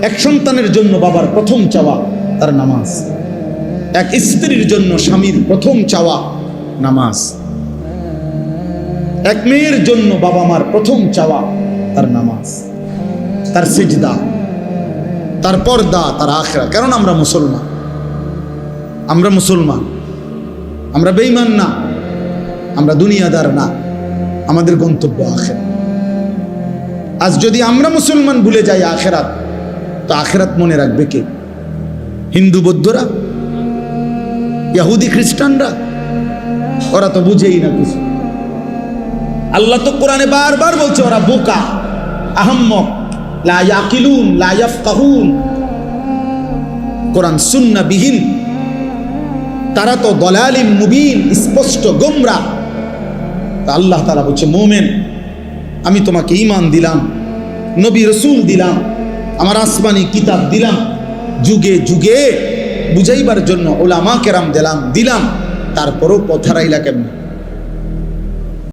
এক সন্তানের জন্য বাবার প্রথম চাওয়া তার নামাজ, এক স্ত্রীর জন্য স্বামীর প্রথম চাওয়া নামাজ, এক মেয়ের জন্য বাবা মার প্রথম চাওয়া তার নামাজ, তার সিজদা, তার পর্দা, তার আখিরাত। কারণ আমরা মুসলমান, আমরা বেঈমান না, আমরা দুনিয়াদার না, আমাদের গন্তব্য আখিরাত। আজ যদি আমরা মুসলমান ভুলে যাই আখিরাত, তো আখিরাত মনে রাখবে কে? হিন্দু বৌদ্ধরা, ইহুদি খ্রিস্টানরা? ওরা তো বুঝেই না কিছু। আল্লাহ তো কোরআনে বারবার বলছে ওরা বোকা, আহম্মক, লা ইয়াকিলুন, লা ইয়াফকাহুন। কোরআন সুন্নাহ বিহীন, তারা তো দলালিম মুবিন, স্পষ্ট গোমরা। আল্লাহ তাআলা বলছে, মুমিন, আমি তোমাকে ঈমান দিলাম, নবী রাসূল দিলাম, আমার আসমানি কিতাব দিলাম, যুগে যুগে বুঝাইবার জন্য উলামা কেরাম দিলাম, তারপরও পথ হারাইলা কেমনে?